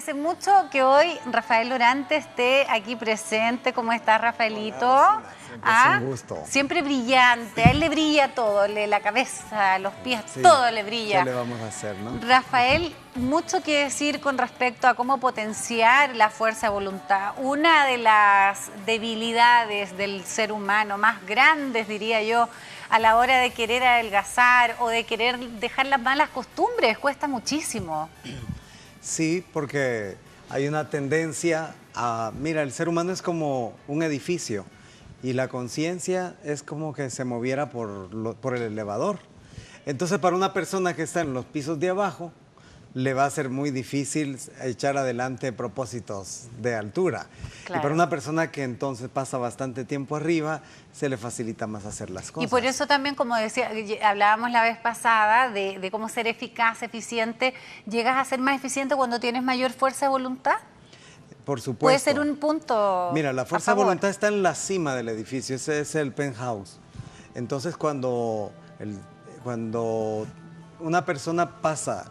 agradece mucho que hoy Rafael Lorante esté aquí presente. ¿Cómo estás, Rafaelito? Es un gusto. Siempre brillante, a él le brilla todo, la cabeza, los pies, Sí, todo le brilla. ¿qué le vamos a hacer, no? Rafael, mucho que decir con respecto a cómo potenciar la fuerza de voluntad. Una de las debilidades del ser humano más grandes, diría yo, a la hora de querer adelgazar o de querer dejar las malas costumbres, cuesta muchísimo. Sí, porque hay una tendencia a... Mira, el ser humano es como un edificio y la conciencia es como que se moviera por el elevador. Entonces, para una persona que está en los pisos de abajo, le va a ser muy difícil echar adelante propósitos de altura. Claro. Y para una persona que entonces pasa bastante tiempo arriba, se le facilita más hacer las cosas. Y por eso también, como decía, hablábamos la vez pasada de cómo ser eficaz, eficiente. ¿Llegas a ser más eficiente cuando tienes mayor fuerza de voluntad? Por supuesto. Puede ser un punto. Mira, la fuerza de voluntad está en la cima del edificio, ese es el penthouse. Entonces, cuando una persona pasa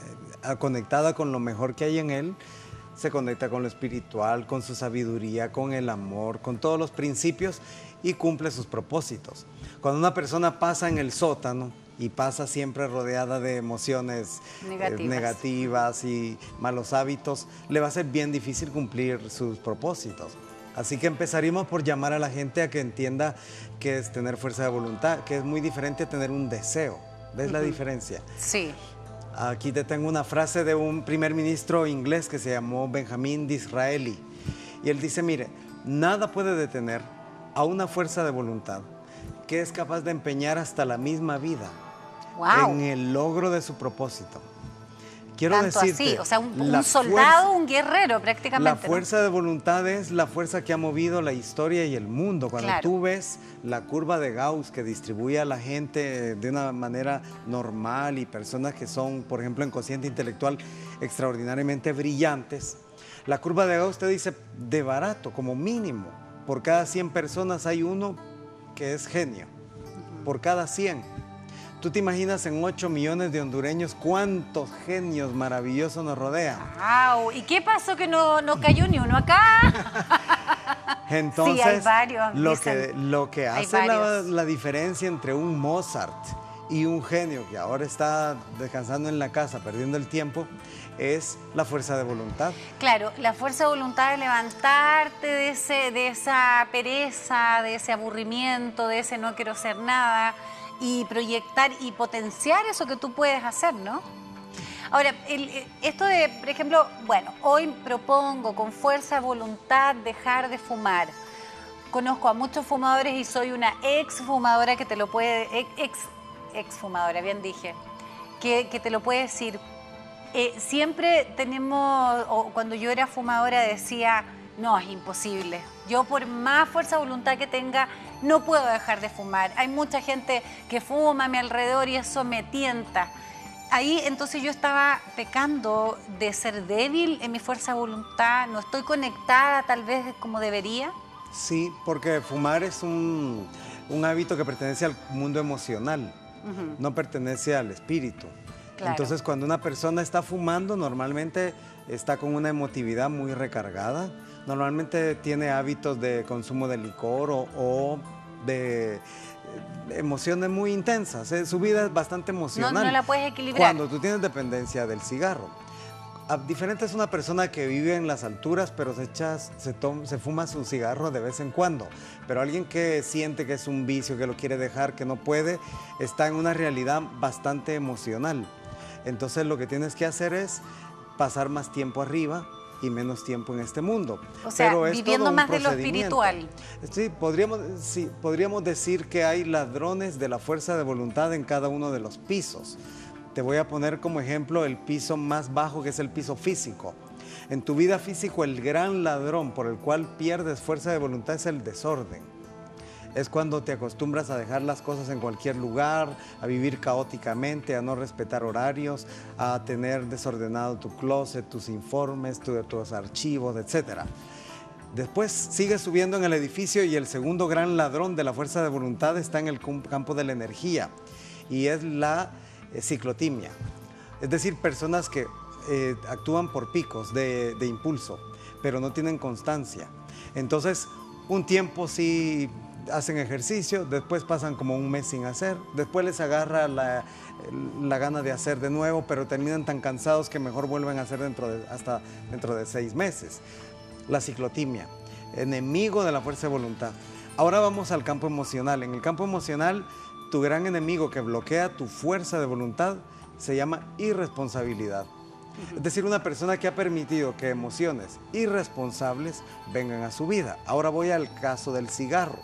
conectada con lo mejor que hay en él, se conecta con lo espiritual, con su sabiduría, con el amor, con todos los principios y cumple sus propósitos. Cuando una persona pasa en el sótano y pasa siempre rodeada de emociones negativas y malos hábitos, le va a ser bien difícil cumplir sus propósitos. Así que empezaríamos por llamar a la gente a que entienda qué es tener fuerza de voluntad, que es muy diferente a tener un deseo. ¿Ves la diferencia? Sí. Aquí te tengo una frase de un primer ministro inglés que se llamó Benjamín Disraeli. Y él dice, mire, nada puede detener a una fuerza de voluntad que es capaz de empeñar hasta la misma vida en el logro de su propósito. Quiero decirte, así, o sea, un soldado, un guerrero prácticamente. La fuerza de voluntad es la fuerza que ha movido la historia y el mundo. Cuando tú ves la curva de Gauss que distribuye a la gente de una manera normal y personas que son, por ejemplo, en cociente intelectual extraordinariamente brillantes, la curva de Gauss te dice de barato, como mínimo, por cada 100 personas hay uno que es genio, por cada 100. ¿Tú te imaginas en 8 millones de hondureños cuántos genios maravillosos nos rodean? ¡Wow! ¿Y qué pasó que no cayó ni uno acá? Entonces, sí, hay varios, lo que hace la diferencia entre un Mozart y un genio que ahora está descansando en la casa, perdiendo el tiempo, es la fuerza de voluntad. Claro, la fuerza de voluntad de levantarte de esa pereza, de ese aburrimiento, de ese no quiero hacer nada, y proyectar y potenciar eso que tú puedes hacer, ¿no? Ahora, esto de, por ejemplo, bueno, hoy propongo con fuerza de voluntad dejar de fumar. Conozco a muchos fumadores y soy una ex fumadora que te lo puede, ex fumadora, bien dije, que te lo puede decir. Siempre tenemos, o cuando yo era fumadora decía, no, es imposible. Yo por más fuerza de voluntad que tenga, no puedo dejar de fumar. Hay mucha gente que fuma a mi alrededor y eso me tienta. Ahí entonces yo estaba pecando de ser débil en mi fuerza de voluntad, no estoy conectada tal vez como debería. Sí, porque fumar es un hábito que pertenece al mundo emocional, no pertenece al espíritu. Claro. Entonces, cuando una persona está fumando, normalmente está con una emotividad muy recargada, normalmente tiene hábitos de consumo de licor o de emociones muy intensas. Su vida es bastante emocional. No la puedes equilibrar. Cuando tú tienes dependencia del cigarro. Diferente es una persona que vive en las alturas, pero se fuma su cigarro de vez en cuando. Pero alguien que siente que es un vicio, que lo quiere dejar, que no puede, está en una realidad bastante emocional. Entonces lo que tienes que hacer es pasar más tiempo arriba y menos tiempo en este mundo. O sea, pero es viviendo más de lo espiritual. Sí, podríamos decir que hay ladrones de la fuerza de voluntad en cada uno de los pisos. Te voy a poner como ejemplo el piso más bajo, que es el piso físico. En tu vida físico, el gran ladrón por el cual pierdes fuerza de voluntad es el desorden. Es cuando te acostumbras a dejar las cosas en cualquier lugar, a vivir caóticamente, a no respetar horarios, a tener desordenado tu closet, tus informes, tus archivos, etc. Después sigues subiendo en el edificio y el segundo gran ladrón de la fuerza de voluntad está en el campo de la energía y es la ciclotimia. Es decir, personas que actúan por picos de impulso, pero no tienen constancia. Entonces, un tiempo sí hacen ejercicio, después pasan como un mes sin hacer, después les agarra la gana de hacer de nuevo, pero terminan tan cansados que mejor vuelven a hacer hasta dentro de 6 meses. La ciclotimia, enemigo de la fuerza de voluntad. Ahora vamos al campo emocional. En el campo emocional, tu gran enemigo que bloquea tu fuerza de voluntad se llama irresponsabilidad. Es decir, una persona que ha permitido que emociones irresponsables vengan a su vida. Ahora voy al caso del cigarro.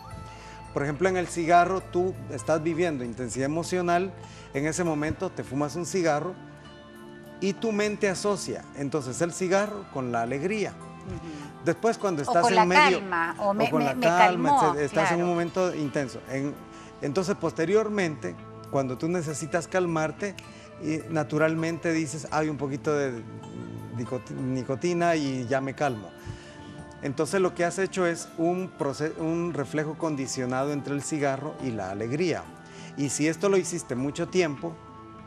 Por ejemplo, en el cigarro tú estás viviendo intensidad emocional, en ese momento te fumas un cigarro y tu mente asocia entonces el cigarro con la alegría. Después cuando estás en medio... Calma, o con la calma, estás claro. en un momento intenso. Entonces posteriormente, cuando tú necesitas calmarte, naturalmente dices, hay un poquito de nicotina y ya me calmo. Entonces lo que has hecho es un reflejo condicionado entre el cigarro y la alegría. Y si esto lo hiciste mucho tiempo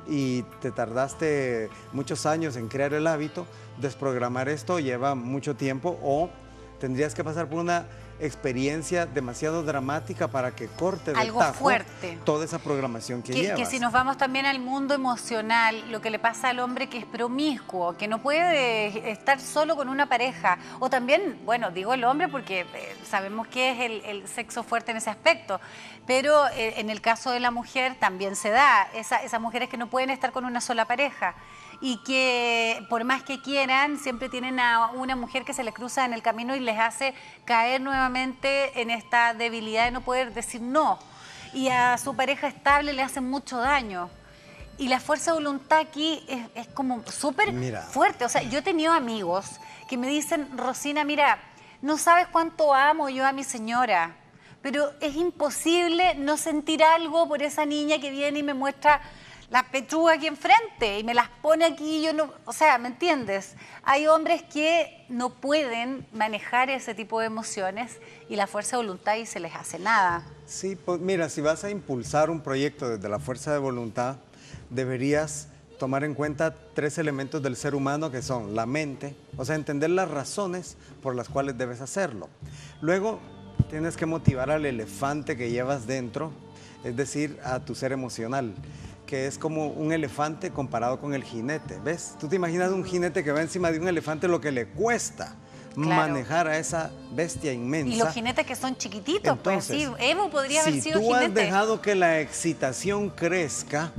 y te tardaste muchos años en crear el hábito, desprogramar esto lleva mucho tiempo o tendrías que pasar por una experiencia demasiado dramática para que corte de algo tajo fuerte. Toda esa programación que llevas. Que si nos vamos también al mundo emocional, lo que le pasa al hombre que es promiscuo, que no puede estar solo con una pareja, o también, bueno, digo el hombre porque sabemos que es el sexo fuerte en ese aspecto, pero en el caso de la mujer también se da, esas mujeres que no pueden estar con una sola pareja y que por más que quieran, siempre tienen a una mujer que se les cruza en el camino y les hace caer nuevamente en esta debilidad de no poder decir no. Y a su pareja estable le hacen mucho daño. Y la fuerza de voluntad aquí es como súper fuerte. O sea, yo he tenido amigos que me dicen, Rosina, mira, no sabes cuánto amo yo a mi señora, pero es imposible no sentir algo por esa niña que viene y me muestra las pechugas aquí enfrente y me las pone aquí y yo no, o sea, ¿me entiendes? Hay hombres que no pueden manejar ese tipo de emociones y la fuerza de voluntad y se les hace nada. Sí, pues mira, si vas a impulsar un proyecto desde la fuerza de voluntad, deberías tomar en cuenta 3 elementos del ser humano que son la mente, o sea, entender las razones por las cuales debes hacerlo. Luego, tienes que motivar al elefante que llevas dentro, es decir, a tu ser emocional, que es como un elefante comparado con el jinete, ¿ves? Tú te imaginas un jinete que va encima de un elefante, lo que le cuesta manejar a esa bestia inmensa. Y los jinetes que son chiquititos, entonces, pues sí, Evo podría haber sido jinete. Si tú has dejado que la excitación crezca,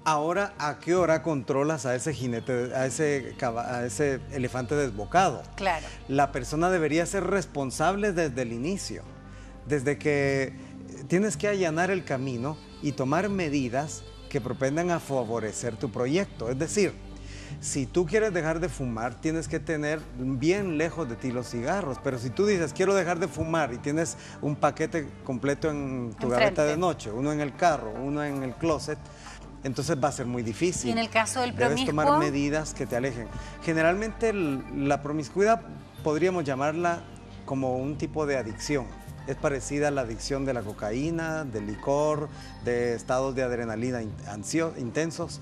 ahora, ¿a qué hora controlas a ese jinete, a ese elefante desbocado? Claro. La persona debería ser responsable desde el inicio, desde que tienes que allanar el camino y tomar medidas que propendan a favorecer tu proyecto. Es decir, si tú quieres dejar de fumar, tienes que tener bien lejos de ti los cigarros. Pero si tú dices, quiero dejar de fumar y tienes un paquete completo en tu gaveta de noche, uno en el carro, uno en el closet, entonces va a ser muy difícil. Y en el caso del promiscuo, debes tomar medidas que te alejen. Generalmente la promiscuidad podríamos llamarla como un tipo de adicción. Es parecida a la adicción de la cocaína, del licor, de estados de adrenalina intensos.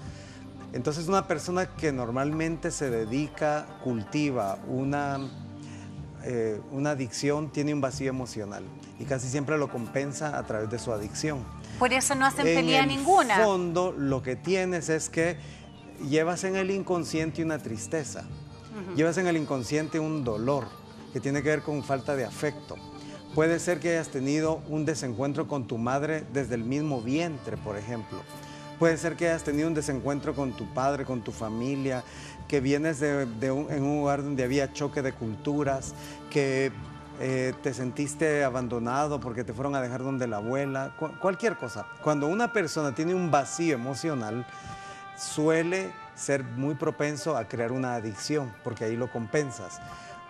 Entonces una persona que normalmente se dedica, cultiva una adicción, tiene un vacío emocional y casi siempre lo compensa a través de su adicción. Por eso no hacen pelea ninguna. En el fondo lo que tienes es que llevas en el inconsciente una tristeza, llevas en el inconsciente un dolor que tiene que ver con falta de afecto. Puede ser que hayas tenido un desencuentro con tu madre desde el mismo vientre, por ejemplo. Puede ser que hayas tenido un desencuentro con tu padre, con tu familia, que vienes en un lugar donde había choque de culturas, que te sentiste abandonado porque te fueron a dejar donde la abuela, cualquier cosa. Cuando una persona tiene un vacío emocional, suele ser muy propenso a crear una adicción, porque ahí lo compensas.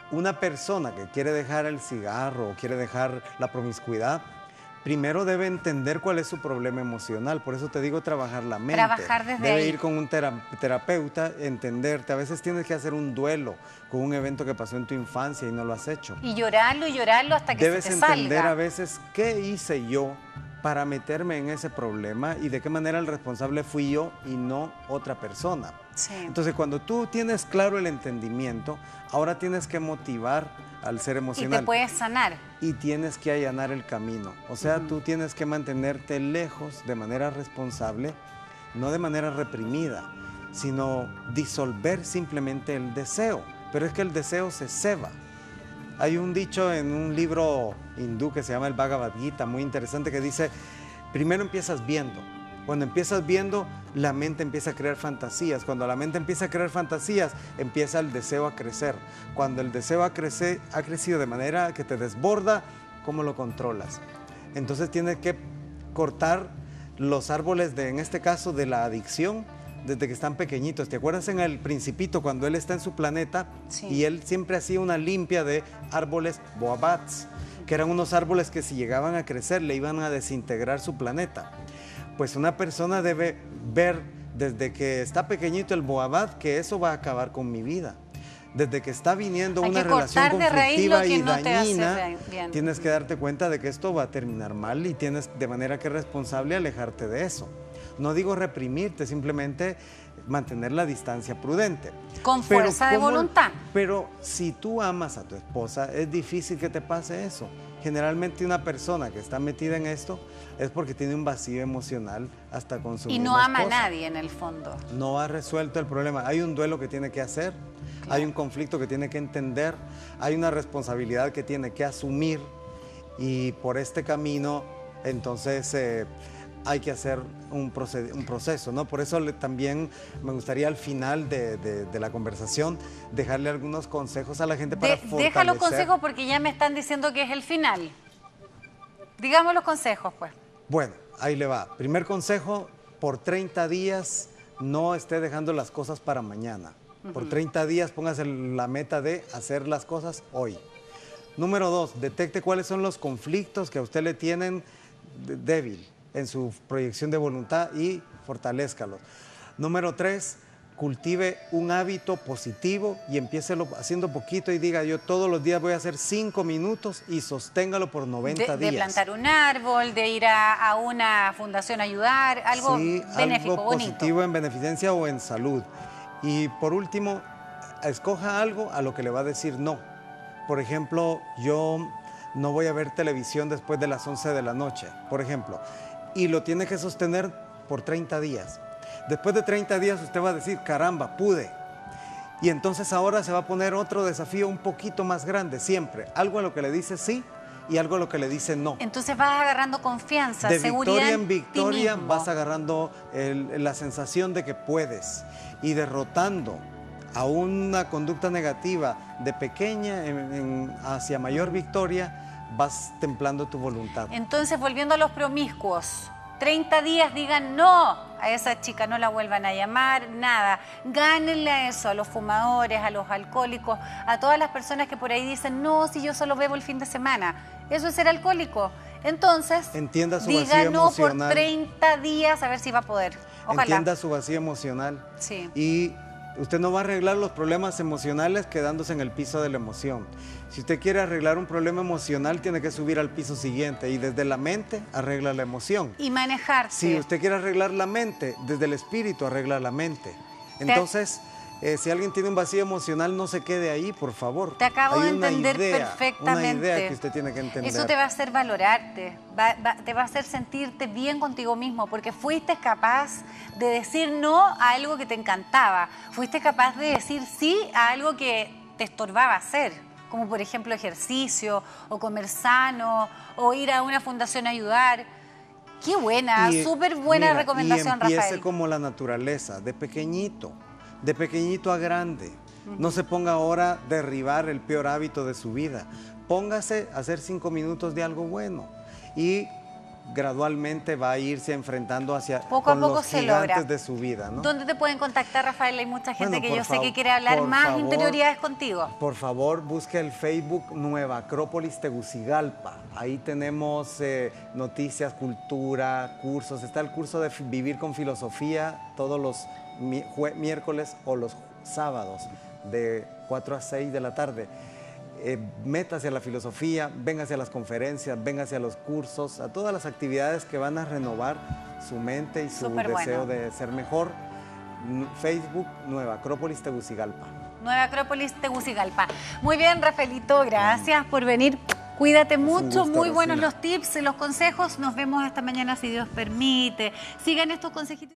Una persona que quiere dejar el cigarro o quiere dejar la promiscuidad, primero debe entender cuál es su problema emocional. Por eso te digo trabajar la mente. Trabajar desde debe ahí. Ir con un terapeuta, entenderte. A veces tienes que hacer un duelo con un evento que pasó en tu infancia y no lo has hecho. Y llorarlo hasta que debes se te salga. entender a veces qué hice yo para meterme en ese problema y de qué manera el responsable fui yo y no otra persona. Sí. Entonces, cuando tú tienes claro el entendimiento, ahora tienes que motivar al ser emocional. Y te puedes sanar. Y tienes que allanar el camino. O sea, tú tienes que mantenerte lejos de manera responsable, no de manera reprimida, sino disolver simplemente el deseo. Pero es que el deseo se ceba. Hay un dicho en un libro hindú que se llama el Bhagavad Gita, muy interesante, que dice, primero empiezas viendo. Cuando empiezas viendo, la mente empieza a crear fantasías. Cuando la mente empieza a crear fantasías, empieza el deseo a crecer. Cuando el deseo ha crecido de manera que te desborda, ¿cómo lo controlas? Entonces tienes que cortar los árboles, en este caso, de la adicción, desde que están pequeñitos. ¿Te acuerdas en El Principito, cuando él está en su planeta? Sí. Y él siempre hacía una limpia de árboles boabats, que eran unos árboles que si llegaban a crecer le iban a desintegrar su planeta. Pues una persona debe ver desde que está pequeñito el boabat que eso va a acabar con mi vida. Desde que está viniendo una relación conflictiva y dañina, tienes que darte cuenta de que esto va a terminar mal y tienes de manera que responsable alejarte de eso. No digo reprimirte, simplemente mantener la distancia prudente. Con fuerza de voluntad. Pero si tú amas a tu esposa, es difícil que te pase eso. Generalmente una persona que está metida en esto es porque tiene un vacío emocional hasta con su Y no ama a nadie en el fondo. No ha resuelto el problema. Hay un duelo que tiene que hacer, claro. Hay un conflicto que tiene que entender, hay una responsabilidad que tiene que asumir y por este camino entonces hay que hacer un proceso, ¿no? Por eso también me gustaría al final de la conversación dejarle algunos consejos a la gente para fortalecer. Deja los consejos porque ya me están diciendo que es el final. Digamos los consejos, pues. Bueno, ahí le va. Primer consejo, por 30 días no esté dejando las cosas para mañana. Por 30 días póngase la meta de hacer las cosas hoy. Número 2, detecte cuáles son los conflictos que a usted le tienen débil en su proyección de voluntad y fortalézcalos. Número 3, cultive un hábito positivo y empiécelo haciendo poquito y diga, yo todos los días voy a hacer 5 minutos y sosténgalo por 90 días. De plantar un árbol, de ir a una fundación a ayudar, algo benéfico, algo positivo, bonito. En beneficencia o en salud. Y por último, escoja algo a lo que le va a decir no. Por ejemplo, yo no voy a ver televisión después de las 11 de la noche, por ejemplo. Y lo tiene que sostener por 30 días. Después de 30 días usted va a decir, caramba, pude. Y entonces ahora se va a poner otro desafío un poquito más grande, siempre. Algo a lo que le dice sí y algo a lo que le dice no. Entonces vas agarrando confianza, de seguridad victoria en victoria ti mismo. Vas agarrando la sensación de que puedes. Y derrotando a una conducta negativa de pequeña hacia mayor victoria, vas templando tu voluntad. Entonces, volviendo a los promiscuos, 30 días digan no a esa chica, no la vuelvan a llamar, nada. Gánenle a eso, a los fumadores, a los alcohólicos, a todas las personas que por ahí dicen, no, si yo solo bebo el fin de semana. Eso es ser alcohólico. Entonces, entienda su diga vacío no emocional. por 30 días, a ver si va a poder. Ojalá. Entienda su vacío emocional. Sí. Y usted no va a arreglar los problemas emocionales quedándose en el piso de la emoción. Si usted quiere arreglar un problema emocional, tiene que subir al piso siguiente y desde la mente arregla la emoción. Y manejarse. Si usted quiere arreglar la mente, desde el espíritu arregla la mente. Entonces, si alguien tiene un vacío emocional, no se quede ahí, por favor. Te acabo de entender perfectamente. Una idea que usted tiene que entender. Eso te va a hacer valorarte, te va a hacer sentirte bien contigo mismo, porque fuiste capaz de decir no a algo que te encantaba. Fuiste capaz de decir sí a algo que te estorbaba hacer, como por ejemplo ejercicio, o comer sano, o ir a una fundación a ayudar. Qué buena, súper buena recomendación, Rafael. Y empiece como la naturaleza, de pequeñito a grande. No se ponga ahora a derribar el peor hábito de su vida. Póngase a hacer 5 minutos de algo bueno y gradualmente va a irse enfrentando hacia poco a poco los gigantes de su vida, ¿no? ¿Dónde te pueden contactar, Rafael? Hay mucha gente que yo sé que quiere hablar por más favor, interioridades contigo. Por favor, busque el Facebook Nueva Acrópolis Tegucigalpa. Ahí tenemos noticias, cultura, cursos. Está el curso de Vivir con Filosofía todos los miércoles o los sábados de 4 a 6 de la tarde. métase a la filosofía, véngase a las conferencias, véngase a los cursos, a todas las actividades que van a renovar su mente y su Súper deseo bueno. de ser mejor. Facebook, Nueva Acrópolis Tegucigalpa. Nueva Acrópolis Tegucigalpa. Muy bien, Rafaelito, gracias por venir. Cuídate mucho, gusto, muy buenos Rosina. los tips, los consejos. Nos vemos esta mañana si Dios permite. Sigan estos consejitos.